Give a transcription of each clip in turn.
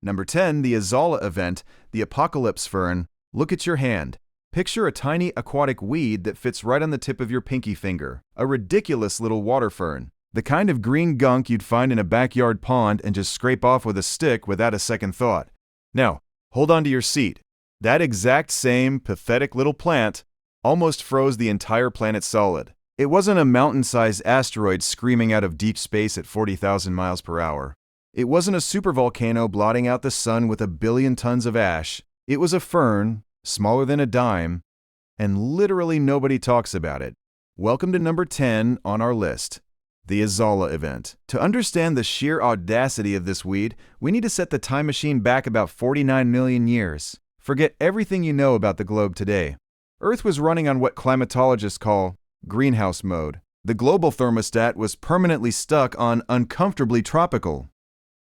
Number 10, the azolla event, the apocalypse fern. Look at your hand. Picture a tiny aquatic weed that fits right on the tip of your pinky finger. A ridiculous little water fern. The kind of green gunk you'd find in a backyard pond and just scrape off with a stick without a second thought. Now, hold on to your seat. That exact same pathetic little plant almost froze the entire planet solid. It wasn't a mountain-sized asteroid screaming out of deep space at 40,000 miles per hour. It wasn't a supervolcano blotting out the sun with 1 billion tons of ash. It was a fern, smaller than a dime, and literally nobody talks about it. Welcome to number 10 on our list, the azolla event. To understand the sheer audacity of this weed, we need to set the time machine back about 49 million years. Forget everything you know about the globe today. Earth was running on what climatologists call greenhouse mode. The global thermostat was permanently stuck on uncomfortably tropical.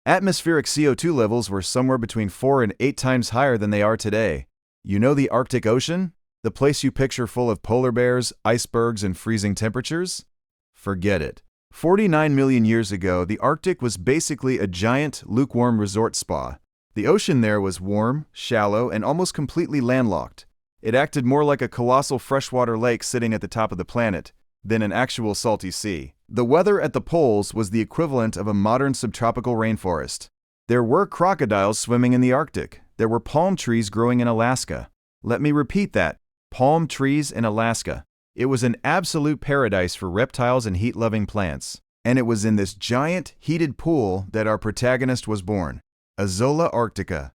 Atmospheric CO2 levels were somewhere between 4 and 8 times higher than they are today. You know the Arctic Ocean? The place you picture full of polar bears, icebergs, and freezing temperatures? Forget it. 49 million years ago, the Arctic was basically a giant, lukewarm resort spa. The ocean there was warm, shallow, and almost completely landlocked. It acted more like a colossal freshwater lake sitting at the top of the planet than an actual salty sea. The weather at the poles was the equivalent of a modern subtropical rainforest. There were crocodiles swimming in the Arctic. There were palm trees growing in Alaska. Let me repeat that. Palm trees in Alaska. It was an absolute paradise for reptiles and heat-loving plants. And it was in this giant, heated pool that our protagonist was born. Azolla arctica.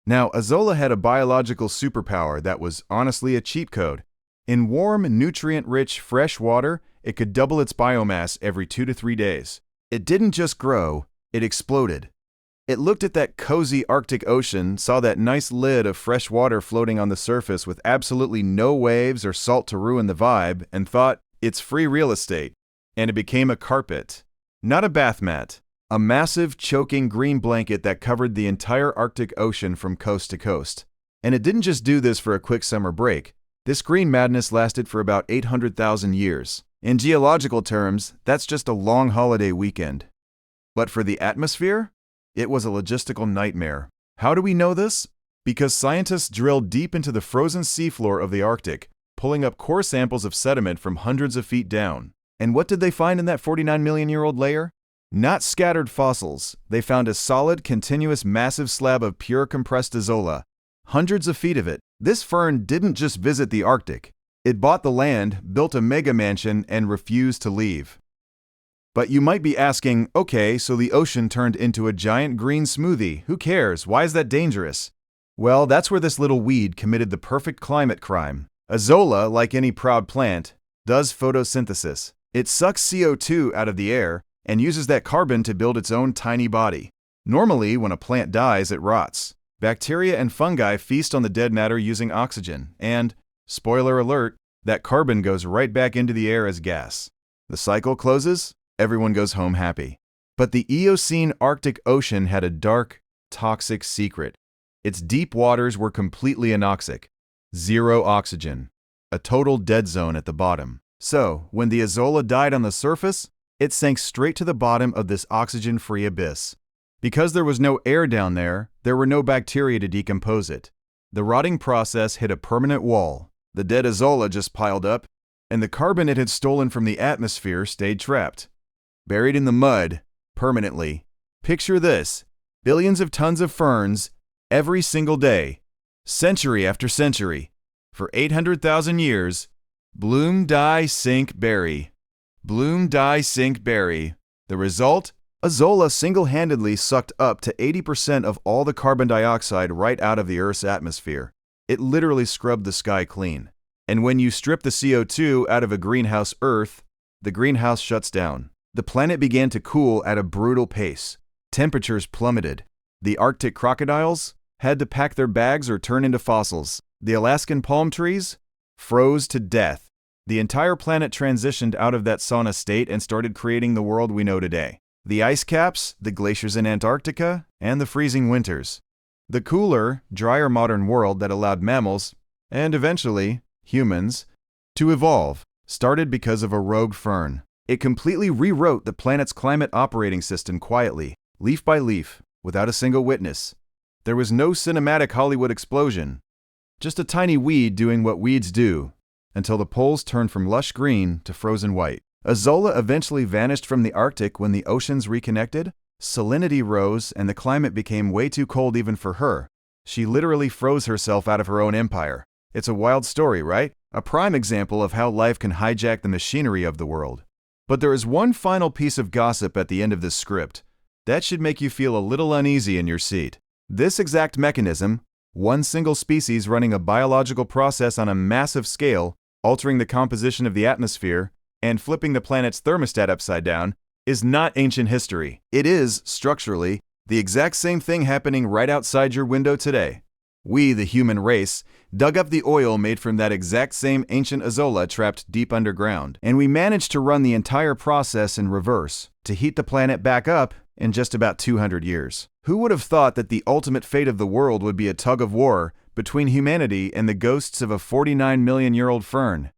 Now, azolla had a biological superpower that was honestly a cheat code. In warm, nutrient-rich, fresh water, it could double its biomass every 2 to 3 days. It didn't just grow, it exploded. It looked at that cozy Arctic Ocean, saw that nice lid of fresh water floating on the surface with absolutely no waves or salt to ruin the vibe, and thought, it's free real estate. And it became a carpet. Not a bath mat. A massive, choking green blanket that covered the entire Arctic Ocean from coast to coast. And it didn't just do this for a quick summer break. This green madness lasted for about 800,000 years. In geological terms, that's just a long holiday weekend. But for the atmosphere, it was a logistical nightmare. How do we know this? Because scientists drilled deep into the frozen seafloor of the Arctic, pulling up core samples of sediment from hundreds of feet down. And what did they find in that 49 million-year-old layer? Not scattered fossils. They found a solid, continuous, massive slab of pure compressed azolla. Hundreds of feet of it. This fern didn't just visit the Arctic. It bought the land, built a mega mansion, and refused to leave. But you might be asking, okay, so the ocean turned into a giant green smoothie. Who cares? Why is that dangerous? Well, that's where this little weed committed the perfect climate crime. Azolla, like any proud plant, does photosynthesis. It sucks CO2 out of the air and uses that carbon to build its own tiny body. Normally, when a plant dies, it rots. Bacteria and fungi feast on the dead matter using oxygen, and, spoiler alert, that carbon goes right back into the air as gas. The cycle closes, everyone goes home happy. But the Eocene Arctic Ocean had a dark, toxic secret. Its deep waters were completely anoxic. Zero oxygen. A total dead zone at the bottom. So, when the azolla died on the surface, it sank straight to the bottom of this oxygen-free abyss. Because there was no air down there were no bacteria to decompose it. The rotting process hit a permanent wall. The dead azolla just piled up, and the carbon it had stolen from the atmosphere stayed trapped. Buried in the mud, permanently. Picture this, billions of tons of ferns, every single day, century after century, for 800,000 years, bloom, die, sink, bury. Bloom, die, sink, bury. The result? Azolla single-handedly sucked up to 80% of all the carbon dioxide right out of the Earth's atmosphere. It literally scrubbed the sky clean. And when you strip the CO2 out of a greenhouse Earth, the greenhouse shuts down. The planet began to cool at a brutal pace. Temperatures plummeted. The Arctic crocodiles had to pack their bags or turn into fossils. The Alaskan palm trees froze to death. The entire planet transitioned out of that sauna state and started creating the world we know today. The ice caps, the glaciers in Antarctica, and the freezing winters. The cooler, drier modern world that allowed mammals, and eventually humans, to evolve, started because of a rogue fern. It completely rewrote the planet's climate operating system quietly, leaf by leaf, without a single witness. There was no cinematic Hollywood explosion, just a tiny weed doing what weeds do, until the poles turned from lush green to frozen white. Azolla eventually vanished from the Arctic when the oceans reconnected. Salinity rose, and the climate became way too cold even for her. She literally froze herself out of her own empire. It's a wild story, right? A prime example of how life can hijack the machinery of the world. But there is one final piece of gossip at the end of this script. That should make you feel a little uneasy in your seat. This exact mechanism, one single species running a biological process on a massive scale, altering the composition of the atmosphere, and flipping the planet's thermostat upside down, is not ancient history. It is, structurally, the exact same thing happening right outside your window today. We, the human race, dug up the oil made from that exact same ancient azolla trapped deep underground, and we managed to run the entire process in reverse, to heat the planet back up in just about 200 years. Who would have thought that the ultimate fate of the world would be a tug-of-war between humanity and the ghosts of a 49-million-year-old fern?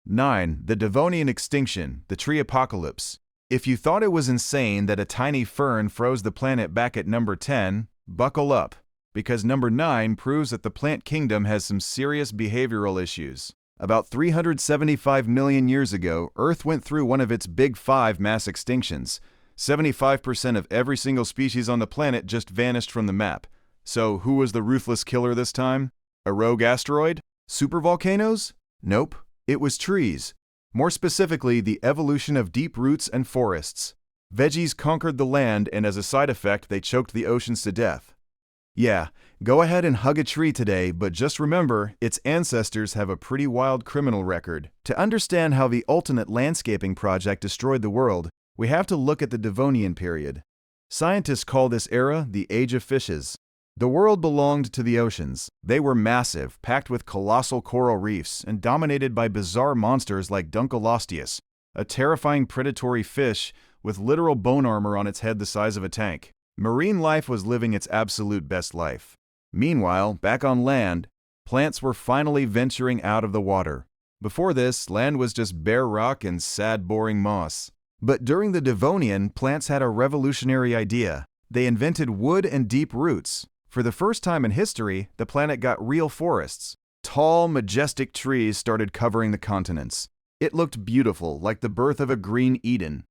9. The Devonian extinction, the tree apocalypse. If you thought it was insane that a tiny fern froze the planet back at number 10, buckle up, because number 9 proves that the plant kingdom has some serious behavioral issues. About 375 million years ago, Earth went through one of its big 5 mass extinctions. 75% of every single species on the planet just vanished from the map. So who was the ruthless killer this time? A rogue asteroid? Supervolcanoes? Nope. It was trees. More specifically, the evolution of deep roots and forests. Veggies conquered the land, and as a side effect, they choked the oceans to death. Yeah, go ahead and hug a tree today, but just remember, its ancestors have a pretty wild criminal record. To understand how the ultimate landscaping project destroyed the world, we have to look at the Devonian period. Scientists call this era the Age of Fishes. The world belonged to the oceans. They were massive, packed with colossal coral reefs, and dominated by bizarre monsters like Dunkleosteus, a terrifying predatory fish with literal bone armor on its head the size of a tank. Marine life was living its absolute best life. Meanwhile, back on land, plants were finally venturing out of the water. Before this, land was just bare rock and sad, boring moss. But during the Devonian, plants had a revolutionary idea. They invented wood and deep roots. For the first time in history, the planet got real forests. Tall, majestic trees started covering the continents. It looked beautiful, like the birth of a green Eden.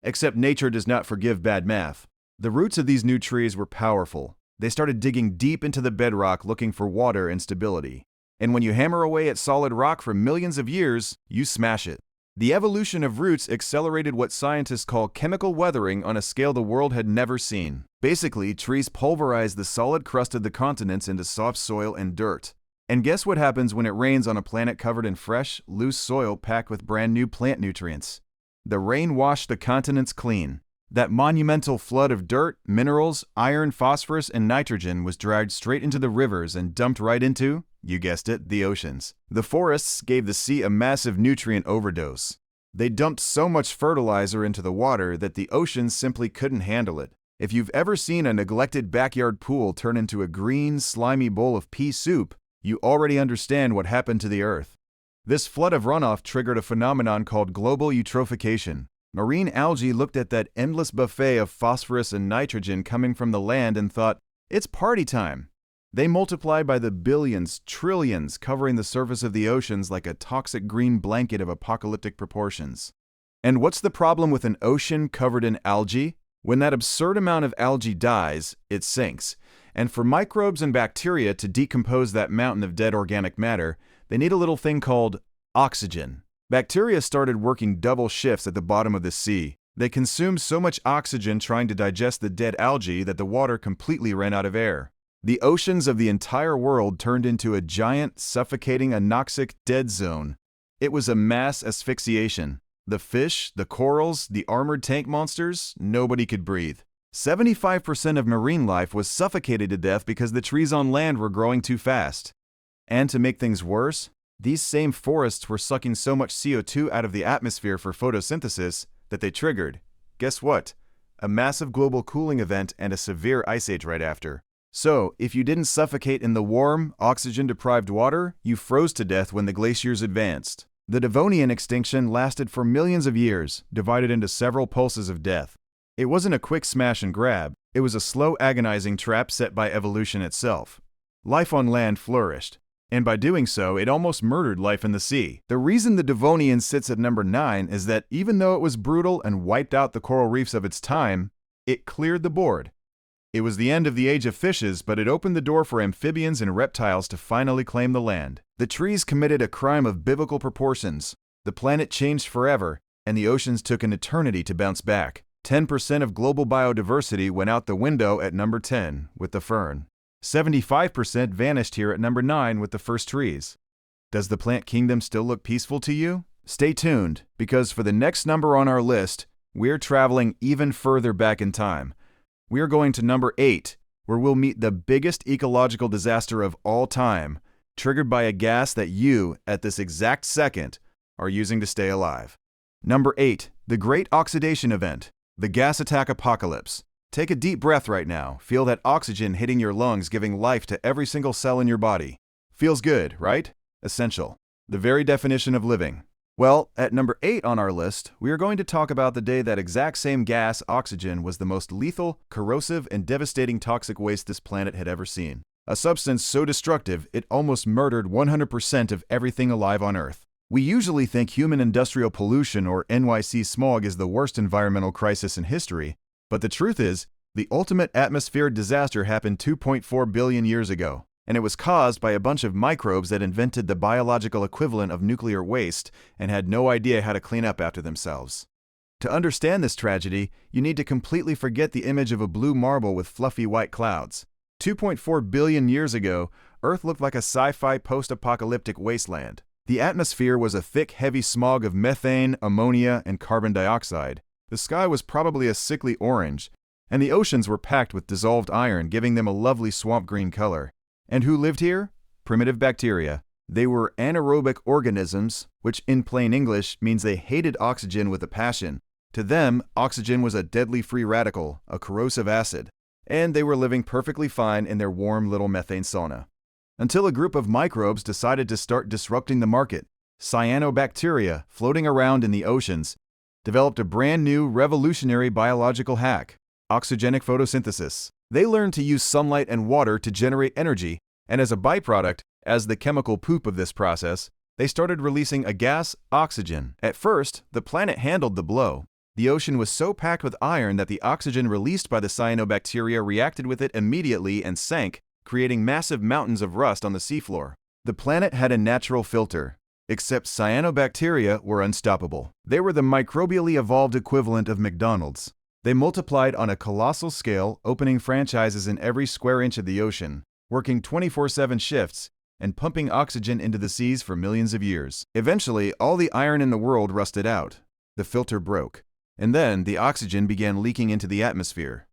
Except nature does not forgive bad math. The roots of these new trees were powerful. They started digging deep into the bedrock looking for water and stability. And when you hammer away at solid rock for millions of years, you smash it. The evolution of roots accelerated what scientists call chemical weathering on a scale the world had never seen. Basically, trees pulverize the solid crust of the continents into soft soil and dirt. And guess what happens when it rains on a planet covered in fresh, loose soil packed with brand new plant nutrients? The rain washed the continents clean. That monumental flood of dirt, minerals, iron, phosphorus, and nitrogen was dragged straight into the rivers and dumped right into, you guessed it, the oceans. The forests gave the sea a massive nutrient overdose. They dumped so much fertilizer into the water that the oceans simply couldn't handle it. If you've ever seen a neglected backyard pool turn into a green, slimy bowl of pea soup, you already understand what happened to the Earth. This flood of runoff triggered a phenomenon called global eutrophication. Marine algae looked at that endless buffet of phosphorus and nitrogen coming from the land and thought, it's party time. They multiplied by the billions, trillions, covering the surface of the oceans like a toxic green blanket of apocalyptic proportions. And what's the problem with an ocean covered in algae? When that absurd amount of algae dies, it sinks. And for microbes and bacteria to decompose that mountain of dead organic matter, they need a little thing called oxygen. Bacteria started working double shifts at the bottom of the sea. They consumed so much oxygen trying to digest the dead algae that the water completely ran out of air. The oceans of the entire world turned into a giant, suffocating, anoxic dead zone. It was a mass asphyxiation. The fish, the corals, the armored tank monsters, nobody could breathe. 75% of marine life was suffocated to death because the trees on land were growing too fast. And to make things worse, these same forests were sucking so much CO2 out of the atmosphere for photosynthesis that they triggered, guess what? A massive global cooling event and a severe ice age right after. So, if you didn't suffocate in the warm, oxygen-deprived water, you froze to death when the glaciers advanced. The Devonian extinction lasted for millions of years, divided into several pulses of death. It wasn't a quick smash and grab. It was a slow, agonizing trap set by evolution itself. Life on land flourished, and by doing so, it almost murdered life in the sea. The reason the Devonian sits at number 9 is that even though it was brutal and wiped out the coral reefs of its time, it cleared the board. It was the end of the age of fishes, but it opened the door for amphibians and reptiles to finally claim the land. The trees committed a crime of biblical proportions. The planet changed forever, and the oceans took an eternity to bounce back. 10% of global biodiversity went out the window at number 10 with the fern. 75% vanished here at number 9 with the first trees. Does the plant kingdom still look peaceful to you? Stay tuned, because for the next number on our list, we're traveling even further back in time. We are going to number 8, where we'll meet the biggest ecological disaster of all time, triggered by a gas that you, at this exact second, are using to stay alive. Number 8, the Great Oxidation Event, the gas attack apocalypse. Take a deep breath right now. Feel that oxygen hitting your lungs, giving life to every single cell in your body. Feels good, right? Essential. The very definition of living. Well, at number 8 on our list, we are going to talk about the day that exact same gas, oxygen, was the most lethal, corrosive, and devastating toxic waste this planet had ever seen. A substance so destructive, it almost murdered 100% of everything alive on Earth. We usually think human industrial pollution, or NYC smog, is the worst environmental crisis in history, but the truth is, the ultimate atmospheric disaster happened 2.4 billion years ago, and it was caused by a bunch of microbes that invented the biological equivalent of nuclear waste and had no idea how to clean up after themselves. To understand this tragedy, you need to completely forget the image of a blue marble with fluffy white clouds. 2.4 billion years ago, Earth looked like a sci-fi post-apocalyptic wasteland. The atmosphere was a thick, heavy smog of methane, ammonia, and carbon dioxide. The sky was probably a sickly orange, and the oceans were packed with dissolved iron, giving them a lovely swamp green color. And who lived here? Primitive bacteria. They were anaerobic organisms, which in plain English means they hated oxygen with a passion. To them, oxygen was a deadly free radical, a corrosive acid, and they were living perfectly fine in their warm little methane sauna. Until a group of microbes decided to start disrupting the market. Cyanobacteria, floating around in the oceans, developed a brand new revolutionary biological hack, oxygenic photosynthesis. They learned to use sunlight and water to generate energy, and as a byproduct, as the chemical poop of this process, they started releasing a gas, oxygen. At first, the planet handled the blow. The ocean was so packed with iron that the oxygen released by the cyanobacteria reacted with it immediately and sank, creating massive mountains of rust on the seafloor. The planet had a natural filter, except cyanobacteria were unstoppable. They were the microbially evolved equivalent of McDonald's. They multiplied on a colossal scale, opening franchises in every square inch of the ocean, working 24/7 shifts, and pumping oxygen into the seas for millions of years. Eventually, all the iron in the world rusted out. The filter broke, and then the oxygen began leaking into the atmosphere.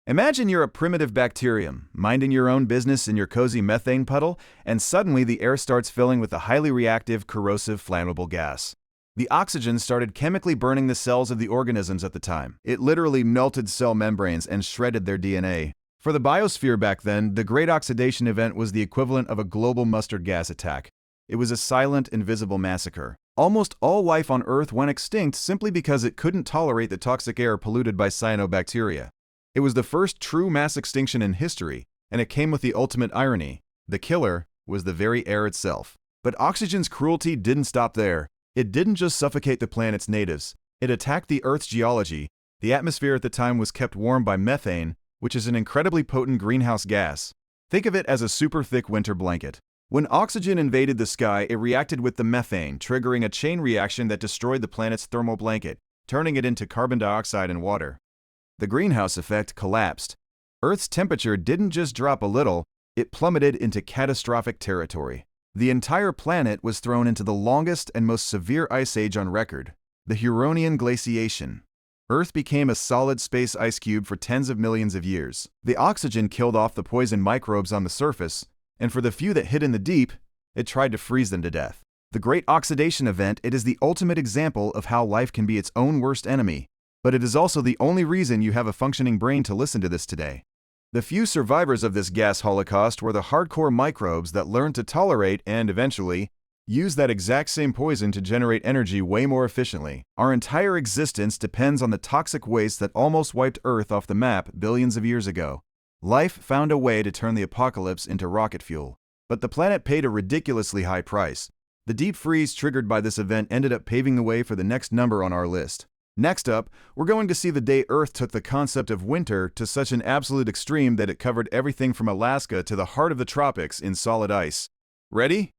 Imagine you're a primitive bacterium, minding your own business in your cozy methane puddle, and suddenly the air starts filling with a highly reactive, corrosive, flammable gas. The oxygen started chemically burning the cells of the organisms at the time. It literally melted cell membranes and shredded their DNA. For the biosphere back then, the Great Oxidation Event was the equivalent of a global mustard gas attack. It was a silent, invisible massacre. Almost all life on Earth went extinct simply because it couldn't tolerate the toxic air polluted by cyanobacteria. It was the first true mass extinction in history, and it came with the ultimate irony. The killer was the very air itself. But oxygen's cruelty didn't stop there. It didn't just suffocate the planet's natives. It attacked the Earth's geology. The atmosphere at the time was kept warm by methane, which is an incredibly potent greenhouse gas. Think of it as a super thick winter blanket. When oxygen invaded the sky, it reacted with the methane, triggering a chain reaction that destroyed the planet's thermal blanket, turning it into carbon dioxide and water. The greenhouse effect collapsed. Earth's temperature didn't just drop a little, it plummeted into catastrophic territory. The entire planet was thrown into the longest and most severe ice age on record, the Huronian glaciation. Earth became a solid space ice cube for tens of millions of years. The oxygen killed off the poison microbes on the surface, and for the few that hid in the deep, it tried to freeze them to death. The Great Oxidation Event, it is the ultimate example of how life can be its own worst enemy. But it is also the only reason you have a functioning brain to listen to this today. The few survivors of this gas holocaust were the hardcore microbes that learned to tolerate and, eventually, use that exact same poison to generate energy way more efficiently. Our entire existence depends on the toxic waste that almost wiped Earth off the map billions of years ago. Life found a way to turn the apocalypse into rocket fuel. But the planet paid a ridiculously high price. The deep freeze triggered by this event ended up paving the way for the next number on our list. Next up, we're going to see the day Earth took the concept of winter to such an absolute extreme that it covered everything from Alaska to the heart of the tropics in solid ice. Ready?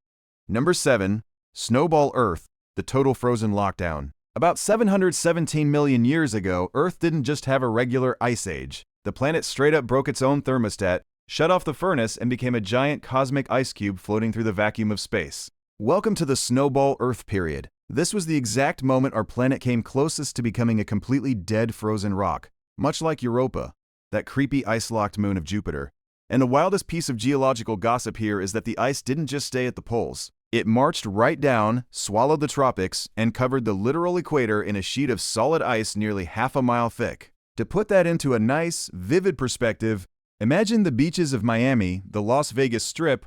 Number 7. Snowball Earth, the total frozen lockdown. About 717 million years ago, Earth didn't just have a regular ice age. The planet straight up broke its own thermostat, shut off the furnace, and became a giant cosmic ice cube floating through the vacuum of space. Welcome to the Snowball Earth period. This was the exact moment our planet came closest to becoming a completely dead frozen rock, much like Europa, that creepy ice-locked moon of Jupiter. And the wildest piece of geological gossip here is that the ice didn't just stay at the poles. It marched right down, swallowed the tropics, and covered the literal equator in a sheet of solid ice nearly half a mile thick. To put that into a nice, vivid perspective, imagine the beaches of Miami, the Las Vegas Strip,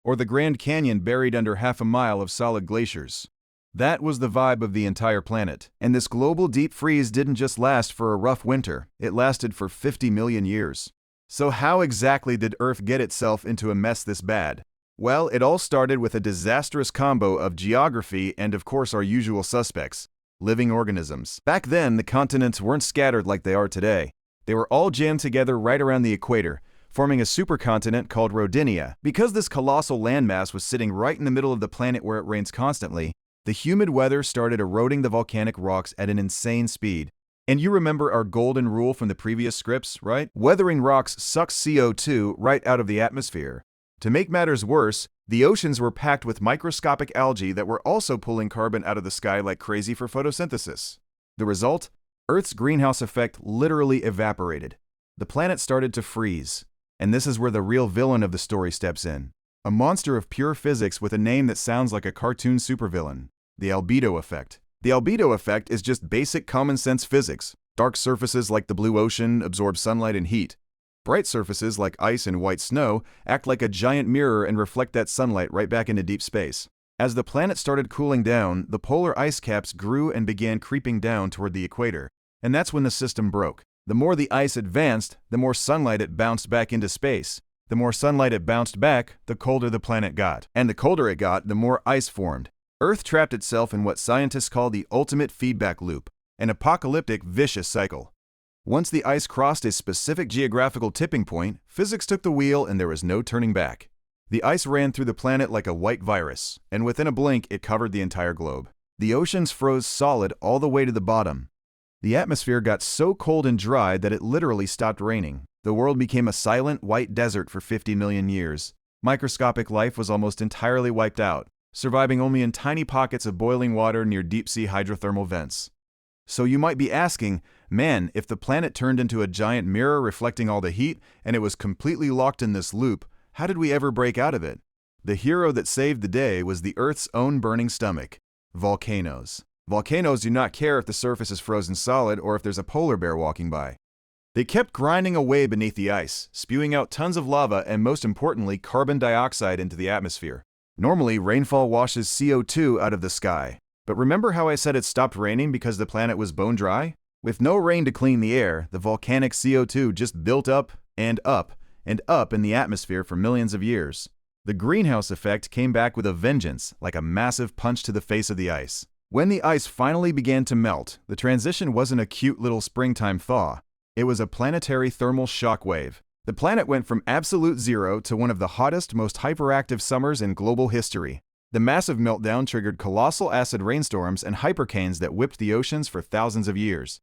or the Grand Canyon buried under half a mile of solid glaciers. That was the vibe of the entire planet. And this global deep freeze didn't just last for a rough winter, it lasted for 50 million years. So how exactly did Earth get itself into a mess this bad? Well, it all started with a disastrous combo of geography and, of course, our usual suspects, living organisms. Back then, the continents weren't scattered like they are today. They were all jammed together right around the equator, forming a supercontinent called Rodinia. Because this colossal landmass was sitting right in the middle of the planet where it rains constantly, the humid weather started eroding the volcanic rocks at an insane speed. And you remember our golden rule from the previous scripts, right? Weathering rocks sucks CO2 right out of the atmosphere. To make matters worse, the oceans were packed with microscopic algae that were also pulling carbon out of the sky like crazy for photosynthesis. The result? Earth's greenhouse effect literally evaporated. The planet started to freeze. And this is where the real villain of the story steps in. A monster of pure physics with a name that sounds like a cartoon supervillain. The albedo effect. The albedo effect is just basic common sense physics. Dark surfaces like the blue ocean absorb sunlight and heat. Bright surfaces like ice and white snow act like a giant mirror and reflect that sunlight right back into deep space. As the planet started cooling down, the polar ice caps grew and began creeping down toward the equator. And that's when the system broke. The more the ice advanced, the more sunlight it bounced back into space. The more sunlight it bounced back, the colder the planet got. And the colder it got, the more ice formed. Earth trapped itself in what scientists call the ultimate feedback loop, an apocalyptic vicious cycle. Once the ice crossed a specific geographical tipping point, physics took the wheel and there was no turning back. The ice ran through the planet like a white virus, and within a blink it covered the entire globe. The oceans froze solid all the way to the bottom. The atmosphere got so cold and dry that it literally stopped raining. The world became a silent, white desert for 50 million years. Microscopic life was almost entirely wiped out, surviving only in tiny pockets of boiling water near deep-sea hydrothermal vents. So you might be asking, man, if the planet turned into a giant mirror reflecting all the heat and it was completely locked in this loop, how did we ever break out of it? The hero that saved the day was the Earth's own burning stomach, volcanoes. Volcanoes do not care if the surface is frozen solid or if there's a polar bear walking by. They kept grinding away beneath the ice, spewing out tons of lava and, most importantly, carbon dioxide into the atmosphere. Normally, rainfall washes CO2 out of the sky. But remember how I said it stopped raining because the planet was bone dry? With no rain to clean the air, the volcanic CO2 just built up and up and up in the atmosphere for millions of years. The greenhouse effect came back with a vengeance, like a massive punch to the face of the ice. When the ice finally began to melt, the transition wasn't a cute little springtime thaw. It was a planetary thermal shock wave. The planet went from absolute zero to one of the hottest, most hyperactive summers in global history. The massive meltdown triggered colossal acid rainstorms and hypercanes that whipped the oceans for thousands of years.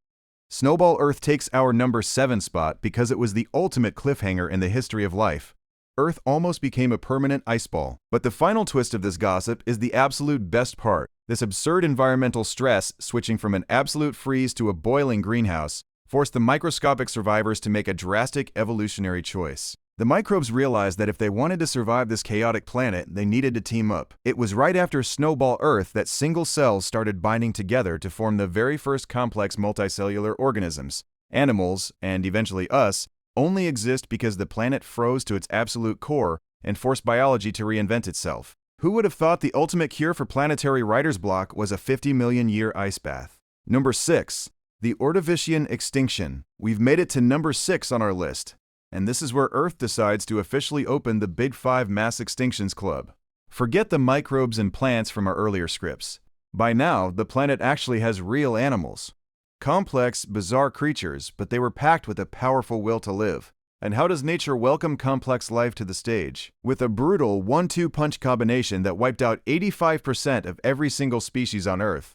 Snowball Earth takes our number 7 spot because it was the ultimate cliffhanger in the history of life. Earth almost became a permanent ice ball. But the final twist of this gossip is the absolute best part. This absurd environmental stress, switching from an absolute freeze to a boiling greenhouse, forced the microscopic survivors to make a drastic evolutionary choice. The microbes realized that if they wanted to survive this chaotic planet, they needed to team up. It was right after Snowball Earth that single cells started binding together to form the very first complex multicellular organisms. Animals, and eventually us, only exist because the planet froze to its absolute core and forced biology to reinvent itself. Who would have thought the ultimate cure for planetary writer's block was a 50 million year ice bath? Number 6. The Ordovician extinction. We've made it to number 6 on our list. And this is where Earth decides to officially open the Big 5 Mass Extinctions Club. Forget the microbes and plants from our earlier scripts. By now, the planet actually has real animals. Complex, bizarre creatures, but they were packed with a powerful will to live. And how does nature welcome complex life to the stage? With a brutal 1-2 punch combination that wiped out 85% of every single species on Earth.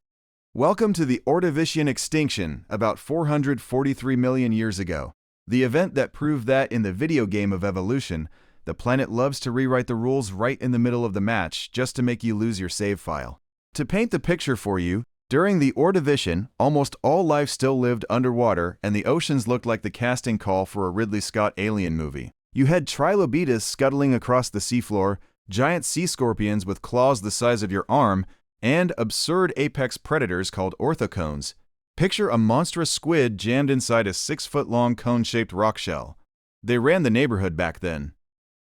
Welcome to the Ordovician extinction about 443 million years ago. The event that proved that in the video game of evolution, the planet loves to rewrite the rules right in the middle of the match just to make you lose your save file. To paint the picture for you, during the Ordovician, almost all life still lived underwater and the oceans looked like the casting call for a Ridley Scott alien movie. You had trilobites scuttling across the seafloor, giant sea scorpions with claws the size of your arm, and absurd apex predators called orthocones. Picture a monstrous squid jammed inside a 6-foot-long cone-shaped rock shell. They ran the neighborhood back then.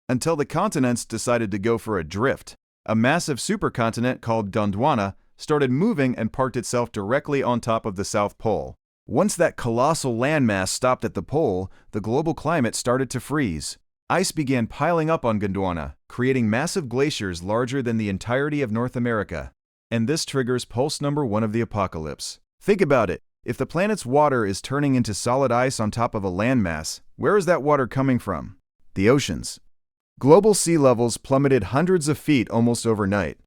Until the continents decided to go for a drift. A massive supercontinent called Gondwana started moving and parked itself directly on top of the South Pole. Once that colossal landmass stopped at the pole, the global climate started to freeze. Ice began piling up on Gondwana, creating massive glaciers larger than the entirety of North America. And this triggers pulse number 1 of the apocalypse. Think about it. If the planet's water is turning into solid ice on top of a landmass, where is that water coming from? The oceans. Global sea levels plummeted hundreds of feet almost overnight.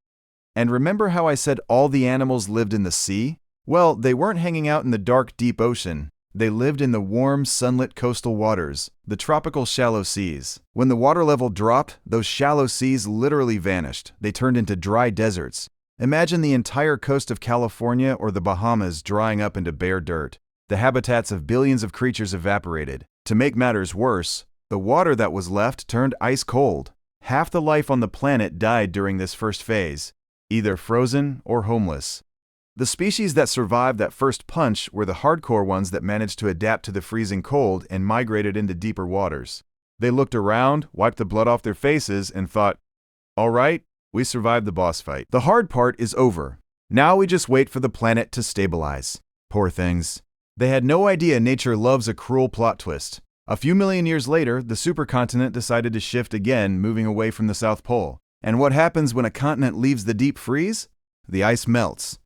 And remember how I said all the animals lived in the sea? Well, they weren't hanging out in the dark, deep ocean. They lived in the warm, sunlit coastal waters, the tropical shallow seas. When the water level dropped, those shallow seas literally vanished. They turned into dry deserts. Imagine the entire coast of California or the Bahamas drying up into bare dirt. The habitats of billions of creatures evaporated. To make matters worse, the water that was left turned ice cold. Half the life on the planet died during this first phase, either frozen or homeless. The species that survived that first punch were the hardcore ones that managed to adapt to the freezing cold and migrated into deeper waters. They looked around, wiped the blood off their faces, and thought, all right, we survived the boss fight. The hard part is over. Now we just wait for the planet to stabilize. Poor things. They had no idea nature loves a cruel plot twist. A few million years later, the supercontinent decided to shift again, moving away from the South Pole. And what happens when a continent leaves the deep freeze? The ice melts.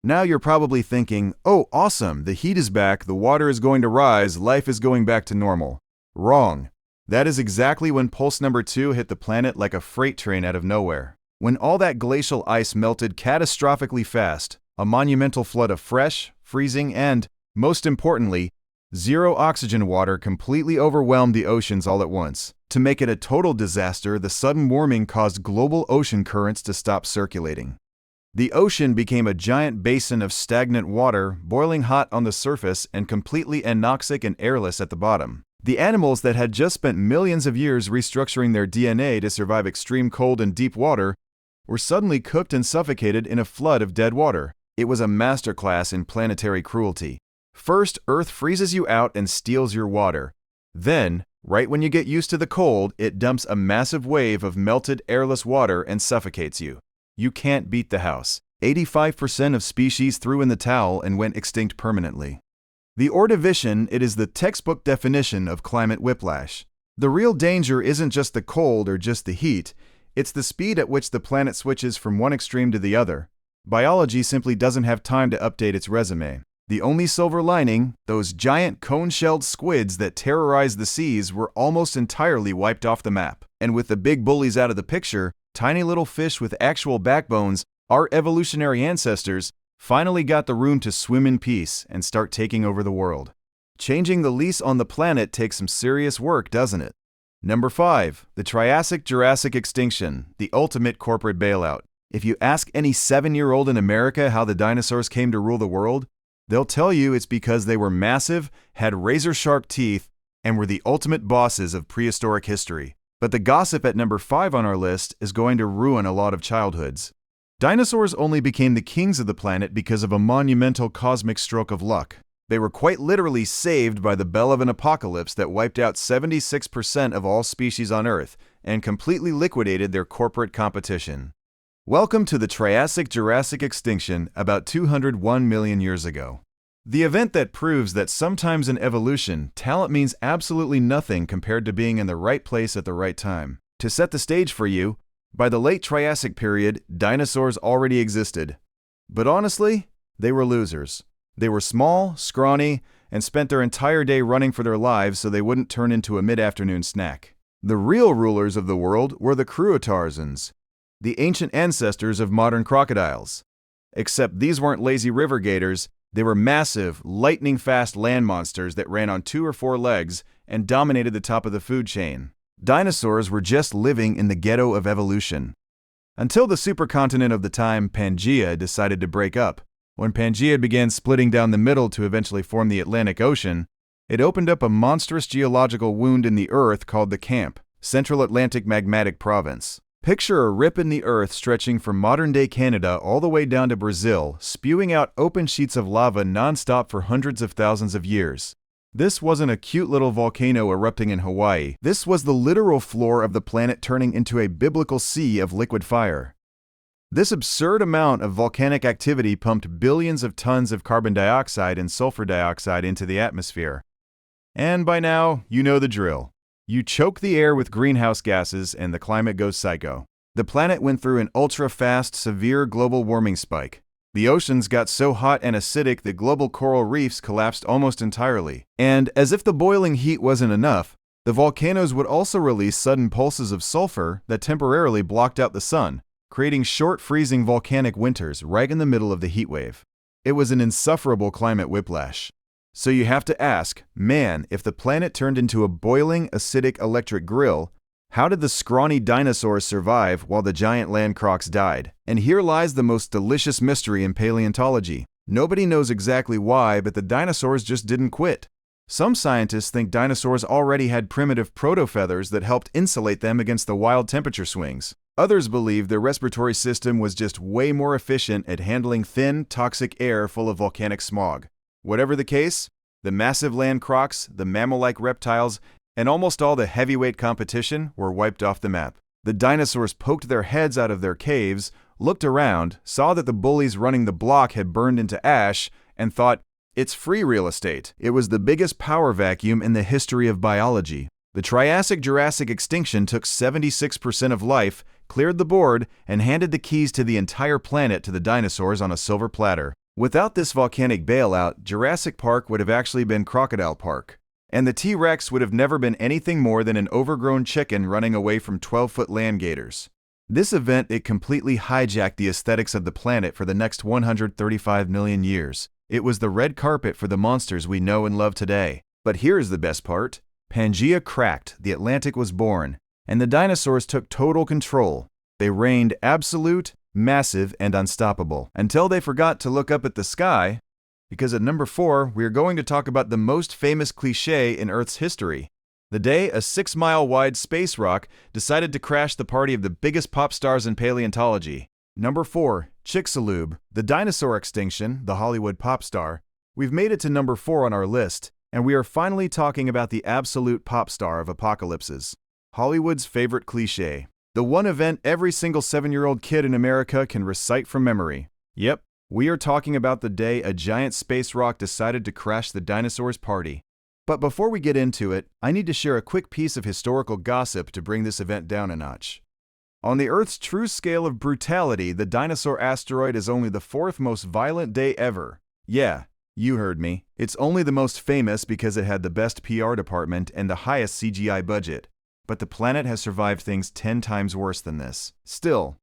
Now you're probably thinking, oh, awesome, the heat is back, the water is going to rise, life is going back to normal. Wrong. That is exactly when pulse number 2 hit the planet like a freight train out of nowhere. When all that glacial ice melted catastrophically fast, a monumental flood of fresh, freezing, and, most importantly, zero oxygen water completely overwhelmed the oceans all at once. To make it a total disaster, the sudden warming caused global ocean currents to stop circulating. The ocean became a giant basin of stagnant water, boiling hot on the surface and completely anoxic and airless at the bottom. The animals that had just spent millions of years restructuring their DNA to survive extreme cold and deep water were suddenly cooked and suffocated in a flood of dead water. It was a masterclass in planetary cruelty. First, Earth freezes you out and steals your water. Then, right when you get used to the cold, it dumps a massive wave of melted, airless water and suffocates you. You can't beat the house. 85% of species threw in the towel and went extinct permanently. The Ordovician, it is the textbook definition of climate whiplash. The real danger isn't just the cold or just the heat, it's the speed at which the planet switches from one extreme to the other. Biology simply doesn't have time to update its resume. The only silver lining, those giant cone-shelled squids that terrorize the seas were almost entirely wiped off the map. And with the big bullies out of the picture, tiny little fish with actual backbones, our evolutionary ancestors, finally got the room to swim in peace and start taking over the world. Changing the lease on the planet takes some serious work, doesn't it? Number 5. The Triassic-Jurassic extinction, the ultimate corporate bailout. If you ask any 7-year-old in America how the dinosaurs came to rule the world, they'll tell you it's because they were massive, had razor-sharp teeth, and were the ultimate bosses of prehistoric history. But the gossip at number 5 on our list is going to ruin a lot of childhoods. Dinosaurs only became the kings of the planet because of a monumental cosmic stroke of luck. They were quite literally saved by the bell of an apocalypse that wiped out 76% of all species on Earth and completely liquidated their corporate competition. Welcome to the Triassic-Jurassic extinction about 201 million years ago. The event that proves that sometimes in evolution, talent means absolutely nothing compared to being in the right place at the right time. To set the stage for you, by the late Triassic period, dinosaurs already existed. But honestly, they were losers. They were small, scrawny, and spent their entire day running for their lives so they wouldn't turn into a mid-afternoon snack. The real rulers of the world were the cruotarsans, the ancient ancestors of modern crocodiles. Except these weren't lazy river gators, they were massive, lightning-fast land monsters that ran on 2 or 4 legs and dominated the top of the food chain. Dinosaurs were just living in the ghetto of evolution. Until the supercontinent of the time, Pangaea, decided to break up. When Pangaea began splitting down the middle to eventually form the Atlantic Ocean, it opened up a monstrous geological wound in the Earth called the CAMP, Central Atlantic Magmatic Province. Picture a rip in the Earth stretching from modern-day Canada all the way down to Brazil, spewing out open sheets of lava non-stop for hundreds of thousands of years. This wasn't a cute little volcano erupting in Hawaii. This was the literal floor of the planet turning into a biblical sea of liquid fire. This absurd amount of volcanic activity pumped billions of tons of carbon dioxide and sulfur dioxide into the atmosphere. And by now, you know the drill. You choke the air with greenhouse gases and the climate goes psycho. The planet went through an ultra-fast, severe global warming spike. The oceans got so hot and acidic that global coral reefs collapsed almost entirely. And as if the boiling heat wasn't enough, the volcanoes would also release sudden pulses of sulfur that temporarily blocked out the sun, creating short freezing volcanic winters right in the middle of the heat wave. It was an insufferable climate whiplash. So you have to ask, man, if the planet turned into a boiling, acidic electric grill, how did the scrawny dinosaurs survive while the giant land crocs died? And here lies the most delicious mystery in paleontology. Nobody knows exactly why, but the dinosaurs just didn't quit. Some scientists think dinosaurs already had primitive protofeathers that helped insulate them against the wild temperature swings. Others believe their respiratory system was just way more efficient at handling thin, toxic air full of volcanic smog. Whatever the case, the massive land crocs, the mammal-like reptiles, and almost all the heavyweight competition were wiped off the map. The dinosaurs poked their heads out of their caves, looked around, saw that the bullies running the block had burned into ash, and thought, it's free real estate. It was the biggest power vacuum in the history of biology. The Triassic-Jurassic extinction took 76% of life, cleared the board, and handed the keys to the entire planet to the dinosaurs on a silver platter. Without this volcanic bailout, Jurassic Park would have actually been Crocodile Park. And the T-Rex would have never been anything more than an overgrown chicken running away from 12-foot land gators. This event, it completely hijacked the aesthetics of the planet for the next 135 million years. It was the red carpet for the monsters we know and love today. But here's the best part. Pangaea cracked, the Atlantic was born, and the dinosaurs took total control. They reigned absolute, massive, and unstoppable, until they forgot to look up at the sky, because at number 4, we are going to talk about the most famous cliché in Earth's history. The day a 6-mile-wide space rock decided to crash the party of the biggest pop stars in paleontology. Number 4, Chicxulub, the dinosaur extinction, the Hollywood pop star. We've made it to number 4 on our list, and we are finally talking about the absolute pop star of apocalypses. Hollywood's favorite cliché. The one event every single 7-year-old kid in America can recite from memory. Yep, we are talking about the day a giant space rock decided to crash the dinosaurs' party. But before we get into it, I need to share a quick piece of historical gossip to bring this event down a notch. On the Earth's true scale of brutality, the dinosaur asteroid is only the 4th most violent day ever. Yeah, you heard me. It's only the most famous because it had the best PR department and the highest CGI budget. But the planet has survived things 10 times worse than this. Still,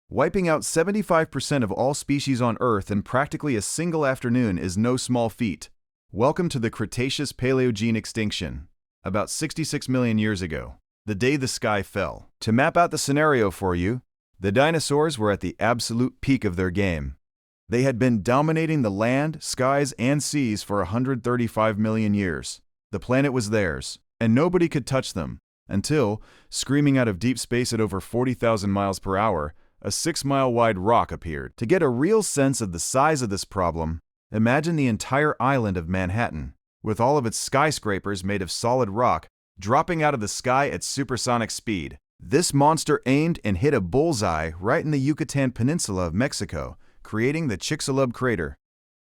wiping out 75% of all species on Earth in practically a single afternoon is no small feat. Welcome to the Cretaceous-Paleogene extinction, about 66 million years ago, the day the sky fell. To map out the scenario for you, the dinosaurs were at the absolute peak of their game. They had been dominating the land, skies, and seas for 135 million years. The planet was theirs, and nobody could touch them. Until, screaming out of deep space at over 40,000 miles per hour, a 6-mile-wide rock appeared. To get a real sense of the size of this problem, imagine the entire island of Manhattan, with all of its skyscrapers made of solid rock, dropping out of the sky at supersonic speed. This monster aimed and hit a bullseye right in the Yucatan Peninsula of Mexico, creating the Chicxulub crater.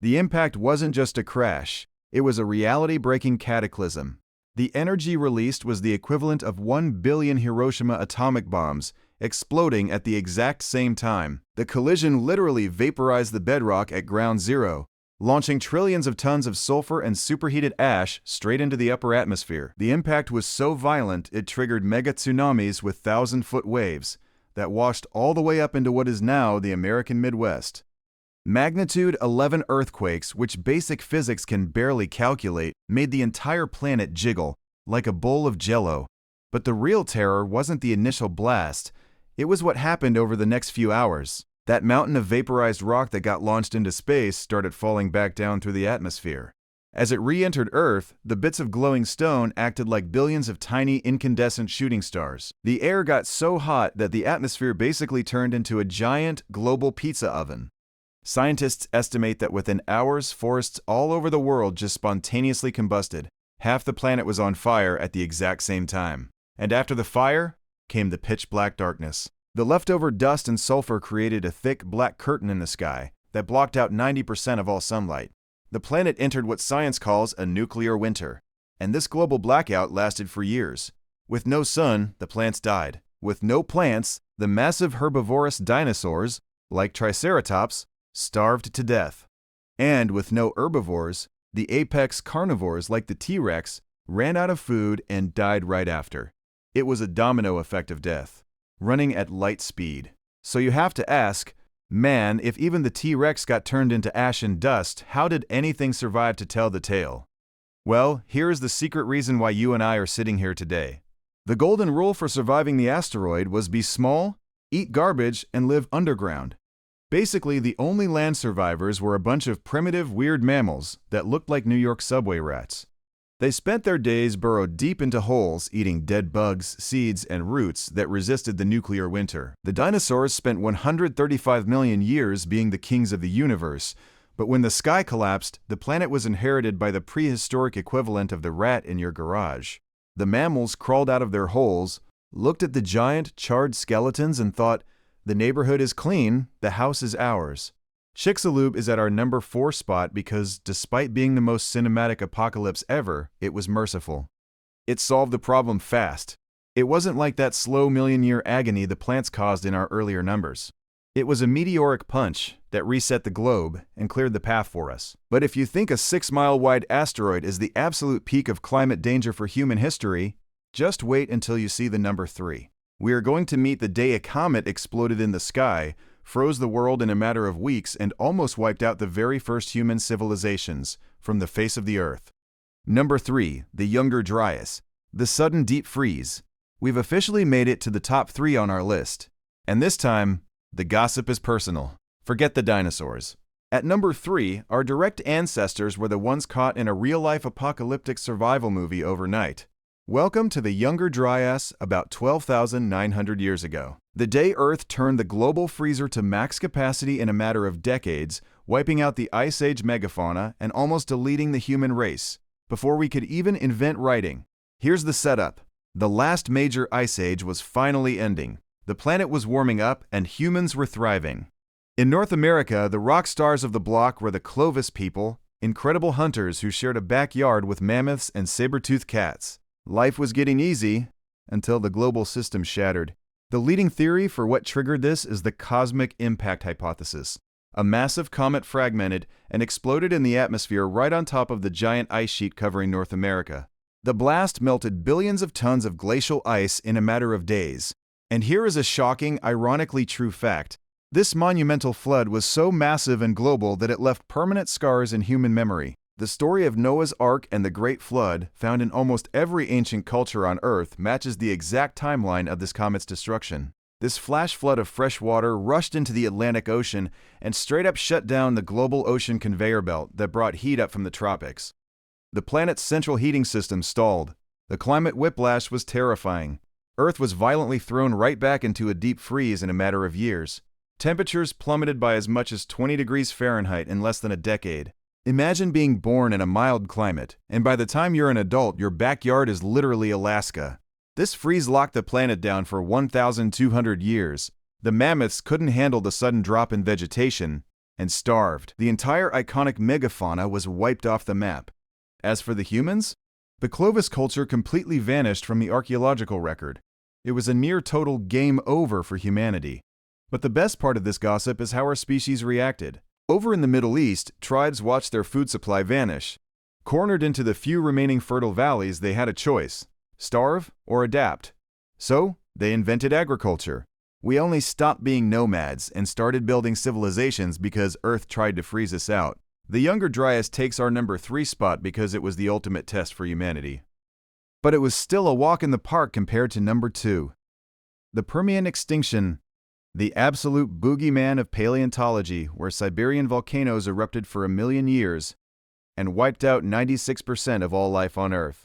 The impact wasn't just a crash, it was a reality-breaking cataclysm. The energy released was the equivalent of 1 billion Hiroshima atomic bombs, exploding at the exact same time. The collision literally vaporized the bedrock at ground zero, launching trillions of tons of sulfur and superheated ash straight into the upper atmosphere. The impact was so violent it triggered mega tsunamis with 1,000-foot waves that washed all the way up into what is now the American Midwest. Magnitude 11 earthquakes, which basic physics can barely calculate, made the entire planet jiggle, like a bowl of jello. But the real terror wasn't the initial blast, it was what happened over the next few hours. That mountain of vaporized rock that got launched into space started falling back down through the atmosphere. As it re-entered Earth, the bits of glowing stone acted like billions of tiny incandescent shooting stars. The air got so hot that the atmosphere basically turned into a giant global pizza oven. Scientists estimate that within hours, forests all over the world just spontaneously combusted. Half the planet was on fire at the exact same time. And after the fire came the pitch-black darkness. The leftover dust and sulfur created a thick, black curtain in the sky that blocked out 90% of all sunlight. The planet entered what science calls a nuclear winter, and this global blackout lasted for years. With no sun, the plants died. With no plants, the massive herbivorous dinosaurs, like Triceratops, starved to death. And with no herbivores, the apex carnivores like the T-Rex ran out of food and died right after. It was a domino effect of death, running at light speed. So you have to ask, man, if even the T-Rex got turned into ash and dust, how did anything survive to tell the tale? Well, here is the secret reason why you and I are sitting here today. The golden rule for surviving the asteroid was be small, eat garbage, and live underground. Basically, the only land survivors were a bunch of primitive, weird mammals that looked like New York subway rats. They spent their days burrowed deep into holes, eating dead bugs, seeds, and roots that resisted the nuclear winter. The dinosaurs spent 135 million years being the kings of the universe, but when the sky collapsed, the planet was inherited by the prehistoric equivalent of the rat in your garage. The mammals crawled out of their holes, looked at the giant, charred skeletons, and thought, the neighborhood is clean, the house is ours. Chicxulub is at our number 4 spot because, despite being the most cinematic apocalypse ever, it was merciful. It solved the problem fast. It wasn't like that slow million-year agony the plants caused in our earlier numbers. It was a meteoric punch that reset the globe and cleared the path for us. But if you think a 6-mile-wide asteroid is the absolute peak of climate danger for human history, just wait until you see the number 3. We are going to meet the day a comet exploded in the sky, froze the world in a matter of weeks, and almost wiped out the very first human civilizations from the face of the earth. Number 3, the Younger Dryas, the sudden deep freeze. We've officially made it to the top 3 on our list. And this time, the gossip is personal. Forget the dinosaurs. At number 3, our direct ancestors were the ones caught in a real-life apocalyptic survival movie overnight. Welcome to the Younger Dryas about 12,900 years ago. The day Earth turned the global freezer to max capacity in a matter of decades, wiping out the Ice Age megafauna and almost deleting the human race, before we could even invent writing. Here's the setup. The last major ice age was finally ending. The planet was warming up and humans were thriving. In North America, the rock stars of the block were the Clovis people, incredible hunters who shared a backyard with mammoths and saber-toothed cats. Life was getting easy until the global system shattered. The leading theory for what triggered this is the cosmic impact hypothesis. A massive comet fragmented and exploded in the atmosphere right on top of the giant ice sheet covering North America. The blast melted billions of tons of glacial ice in a matter of days. And here is a shocking, ironically true fact. This monumental flood was so massive and global that it left permanent scars in human memory. The story of Noah's Ark and the Great Flood, found in almost every ancient culture on Earth, matches the exact timeline of this comet's destruction. This flash flood of fresh water rushed into the Atlantic Ocean and straight up shut down the global ocean conveyor belt that brought heat up from the tropics. The planet's central heating system stalled. The climate whiplash was terrifying. Earth was violently thrown right back into a deep freeze in a matter of years. Temperatures plummeted by as much as 20 degrees Fahrenheit in less than a decade. Imagine being born in a mild climate, and by the time you're an adult, your backyard is literally Alaska. This freeze locked the planet down for 1,200 years. The mammoths couldn't handle the sudden drop in vegetation and starved. The entire iconic megafauna was wiped off the map. As for the humans, the Clovis culture completely vanished from the archaeological record. It was a near total game over for humanity. But the best part of this gossip is how our species reacted. Over in the Middle East, tribes watched their food supply vanish. Cornered into the few remaining fertile valleys, they had a choice: starve or adapt. So, they invented agriculture. We only stopped being nomads and started building civilizations because Earth tried to freeze us out. The Younger Dryas takes our number 3 spot because it was the ultimate test for humanity. But it was still a walk in the park compared to number 2. The Permian extinction, the absolute boogeyman of paleontology, where Siberian volcanoes erupted for 1 million years and wiped out 96% of all life on Earth.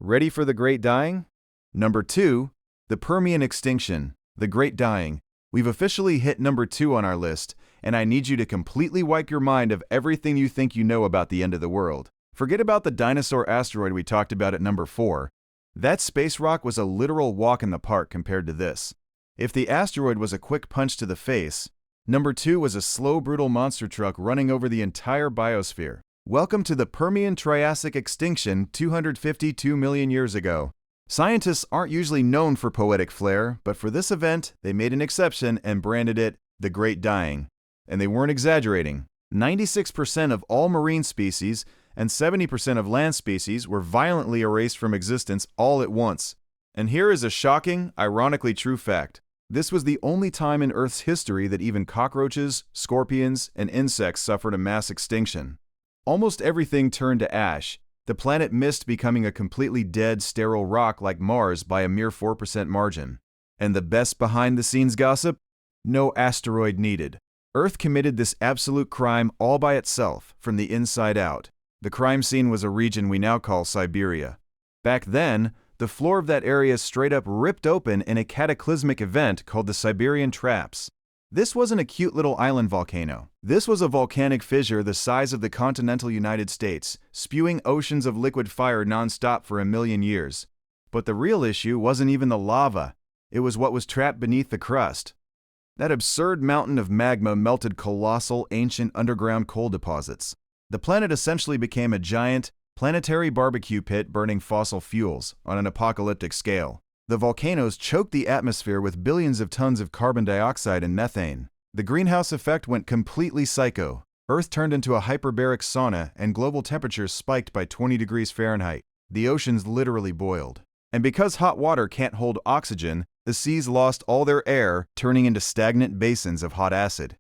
Ready for the Great Dying? Number 2, the Permian extinction, the Great Dying. We've officially hit number 2 on our list, and I need you to completely wipe your mind of everything you think you know about the end of the world. Forget about the dinosaur asteroid we talked about at number 4. That space rock was a literal walk in the park compared to this. If the asteroid was a quick punch to the face, number 2 was a slow, brutal monster truck running over the entire biosphere. Welcome to the Permian Triassic extinction 252 million years ago. Scientists aren't usually known for poetic flair, but for this event, they made an exception and branded it the Great Dying. And they weren't exaggerating. 96% of all marine species and 70% of land species were violently erased from existence all at once. And here is a shocking, ironically true fact. This was the only time in Earth's history that even cockroaches, scorpions, and insects suffered a mass extinction. Almost everything turned to ash. The planet missed becoming a completely dead, sterile rock like Mars by a mere 4% margin. And the best behind-the-scenes gossip? No asteroid needed. Earth committed this absolute crime all by itself, from the inside out. The crime scene was a region we now call Siberia. Back then, the floor of that area straight up ripped open in a cataclysmic event called the Siberian Traps. This wasn't a cute little island volcano. This was a volcanic fissure the size of the continental United States, spewing oceans of liquid fire non-stop for 1 million years. But the real issue wasn't even the lava. It was what was trapped beneath the crust. That absurd mountain of magma melted colossal, ancient underground coal deposits. The planet essentially became a giant, planetary barbecue pit burning fossil fuels on an apocalyptic scale. The volcanoes choked the atmosphere with billions of tons of carbon dioxide and methane. The greenhouse effect went completely psycho. Earth turned into a hyperbaric sauna, and global temperatures spiked by 20 degrees Fahrenheit. The oceans literally boiled. And because hot water can't hold oxygen, the seas lost all their air, turning into stagnant basins of hot acid.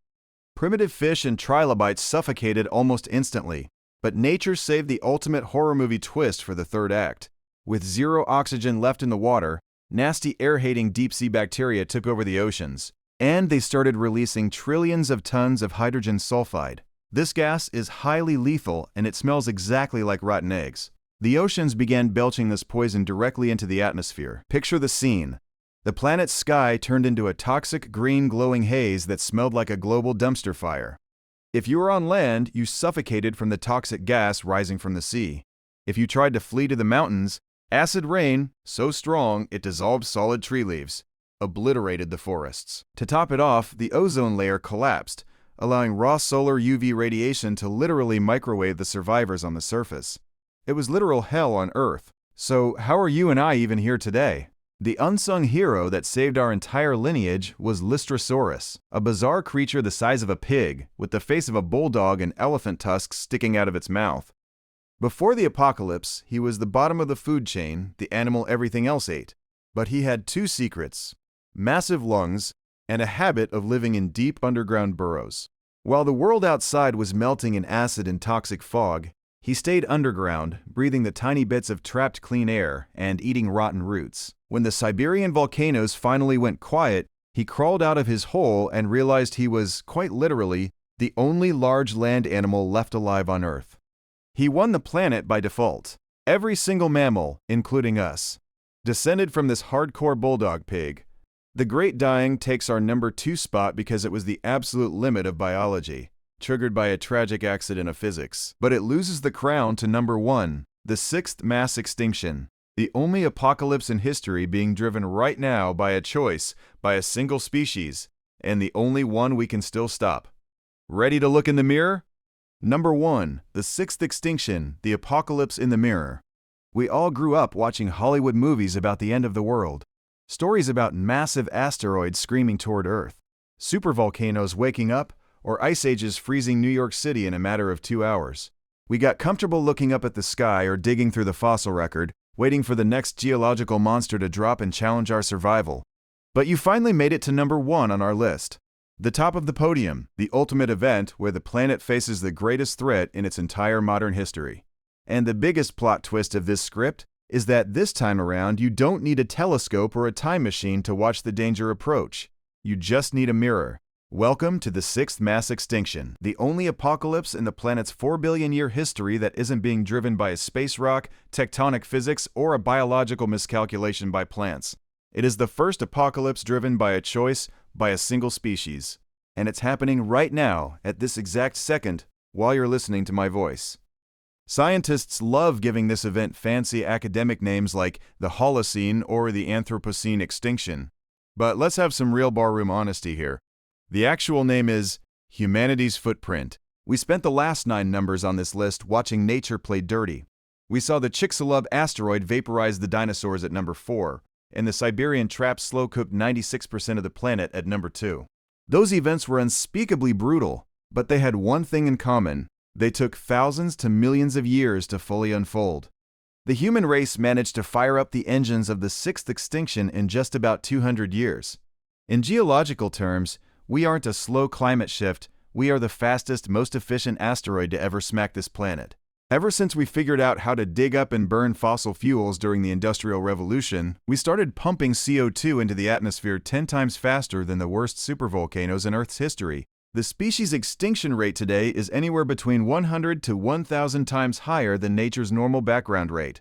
Primitive fish and trilobites suffocated almost instantly. But nature saved the ultimate horror movie twist for the third act. With zero oxygen left in the water, nasty air-hating deep-sea bacteria took over the oceans, and they started releasing trillions of tons of hydrogen sulfide. This gas is highly lethal, and it smells exactly like rotten eggs. The oceans began belching this poison directly into the atmosphere. Picture the scene. The planet's sky turned into a toxic green glowing haze that smelled like a global dumpster fire. If you were on land, you suffocated from the toxic gas rising from the sea. If you tried to flee to the mountains, acid rain, so strong it dissolved solid tree leaves, obliterated the forests. To top it off, the ozone layer collapsed, allowing raw solar UV radiation to literally microwave the survivors on the surface. It was literal hell on Earth. So how are you and I even here today? The unsung hero that saved our entire lineage was Lystrosaurus, a bizarre creature the size of a pig, with the face of a bulldog and elephant tusks sticking out of its mouth. Before the apocalypse, he was the bottom of the food chain, the animal everything else ate. But he had 2 secrets: massive lungs and a habit of living in deep underground burrows. While the world outside was melting in acid and toxic fog, he stayed underground, breathing the tiny bits of trapped clean air and eating rotten roots. When the Siberian volcanoes finally went quiet, he crawled out of his hole and realized he was, quite literally, the only large land animal left alive on Earth. He won the planet by default. Every single mammal, including us, descended from this hardcore bulldog pig. The Great Dying takes our number 2 spot because it was the absolute limit of biology, triggered by a tragic accident of physics. But it loses the crown to number 1, the 6th mass extinction. The only apocalypse in history being driven right now by a choice, by a single species, and the only one we can still stop. Ready to look in the mirror? Number 1. The sixth extinction, the apocalypse in the mirror. We all grew up watching Hollywood movies about the end of the world. Stories about massive asteroids screaming toward Earth, supervolcanoes waking up, or ice ages freezing New York City in a matter of 2 hours. We got comfortable looking up at the sky or digging through the fossil record, waiting for the next geological monster to drop and challenge our survival. But you finally made it to number 1 on our list. The top of the podium, the ultimate event where the planet faces the greatest threat in its entire modern history. And the biggest plot twist of this script is that this time around you don't need a telescope or a time machine to watch the danger approach. You just need a mirror. Welcome to the sixth mass extinction, the only apocalypse in the planet's 4 billion year history that isn't being driven by a space rock, tectonic physics, or a biological miscalculation by plants. It is the first apocalypse driven by a choice by a single species. And it's happening right now, at this exact second, while you're listening to my voice. Scientists love giving this event fancy academic names like the Holocene or the Anthropocene extinction. But let's have some real barroom honesty here. The actual name is humanity's footprint. We spent the last 9 numbers on this list watching nature play dirty. We saw the Chicxulub asteroid vaporize the dinosaurs at number 4, and the Siberian traps slow-cooked 96% of the planet at number 2. Those events were unspeakably brutal, but they had one thing in common. They took thousands to millions of years to fully unfold. The human race managed to fire up the engines of the sixth extinction in just about 200 years. In geological terms, we aren't a slow climate shift, we are the fastest, most efficient asteroid to ever smack this planet. Ever since we figured out how to dig up and burn fossil fuels during the Industrial Revolution, we started pumping CO2 into the atmosphere 10 times faster than the worst supervolcanoes in Earth's history. The species extinction rate today is anywhere between 100 to 1,000 times higher than nature's normal background rate.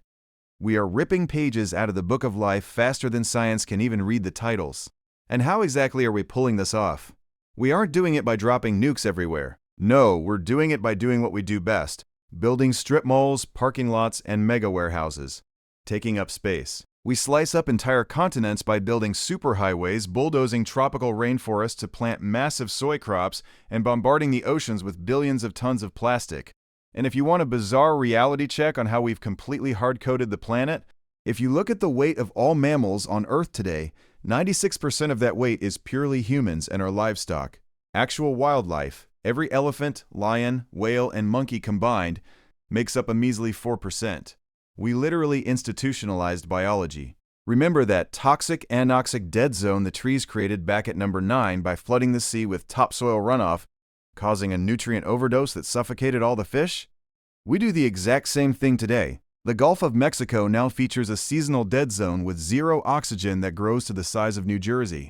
We are ripping pages out of the Book of Life faster than science can even read the titles. And how exactly are we pulling this off? We aren't doing it by dropping nukes everywhere. No, we're doing it by doing what we do best. Building strip malls, parking lots, and mega warehouses. Taking up space. We slice up entire continents by building superhighways, bulldozing tropical rainforests to plant massive soy crops, and bombarding the oceans with billions of tons of plastic. And if you want a bizarre reality check on how we've completely hard-coded the planet, if you look at the weight of all mammals on Earth today, 96% of that weight is purely humans and our livestock. Actual wildlife, every elephant, lion, whale, and monkey combined, makes up a measly 4%. We literally institutionalized biology. Remember that toxic anoxic dead zone the trees created back at number 9 by flooding the sea with topsoil runoff, causing a nutrient overdose that suffocated all the fish? We do the exact same thing today. The Gulf of Mexico now features a seasonal dead zone with zero oxygen that grows to the size of New Jersey,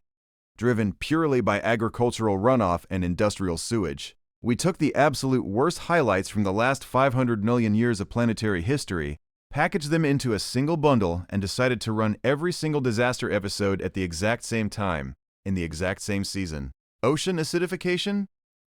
driven purely by agricultural runoff and industrial sewage. We took the absolute worst highlights from the last 500 million years of planetary history, packaged them into a single bundle, and decided to run every single disaster episode at the exact same time, in the exact same season. Ocean acidification?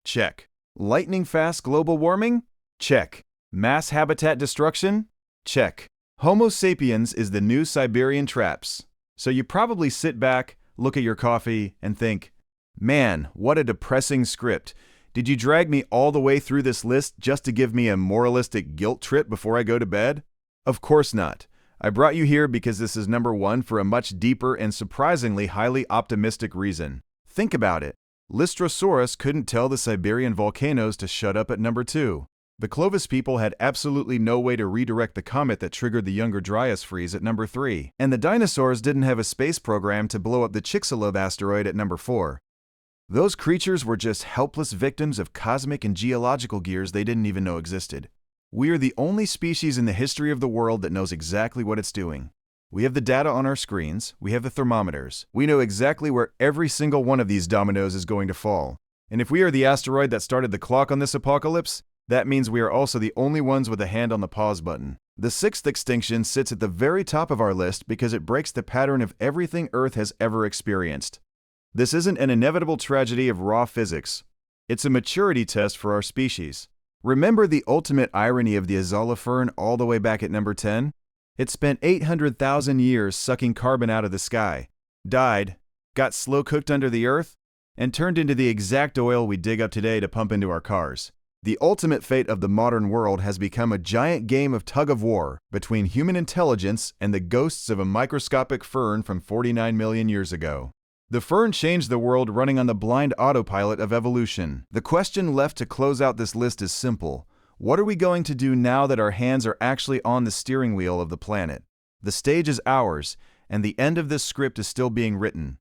Check. Lightning-fast global warming? Check. Mass habitat destruction? Check. Homo sapiens is the new Siberian traps. So you probably sit back, look at your coffee, and think, man, what a depressing script. Did you drag me all the way through this list just to give me a moralistic guilt trip before I go to bed? Of course not. I brought you here because this is number 1 for a much deeper and surprisingly highly optimistic reason. Think about it. Lystrosaurus couldn't tell the Siberian volcanoes to shut up at number 2. The Clovis people had absolutely no way to redirect the comet that triggered the Younger Dryas freeze at number 3. And the dinosaurs didn't have a space program to blow up the Chicxulub asteroid at number 4. Those creatures were just helpless victims of cosmic and geological gears they didn't even know existed. We are the only species in the history of the world that knows exactly what it's doing. We have the data on our screens, we have the thermometers. We know exactly where every single one of these dominoes is going to fall. And if we are the asteroid that started the clock on this apocalypse, that means we are also the only ones with a hand on the pause button. The sixth extinction sits at the very top of our list because it breaks the pattern of everything Earth has ever experienced. This isn't an inevitable tragedy of raw physics. It's a maturity test for our species. Remember the ultimate irony of the azolla fern all the way back at number 10? It spent 800,000 years sucking carbon out of the sky, died, got slow cooked under the earth, and turned into the exact oil we dig up today to pump into our cars. The ultimate fate of the modern world has become a giant game of tug-of-war between human intelligence and the ghosts of a microscopic fern from 49 million years ago. The fern changed the world running on the blind autopilot of evolution. The question left to close out this list is simple. What are we going to do now that our hands are actually on the steering wheel of the planet? The stage is ours, and the end of this script is still being written.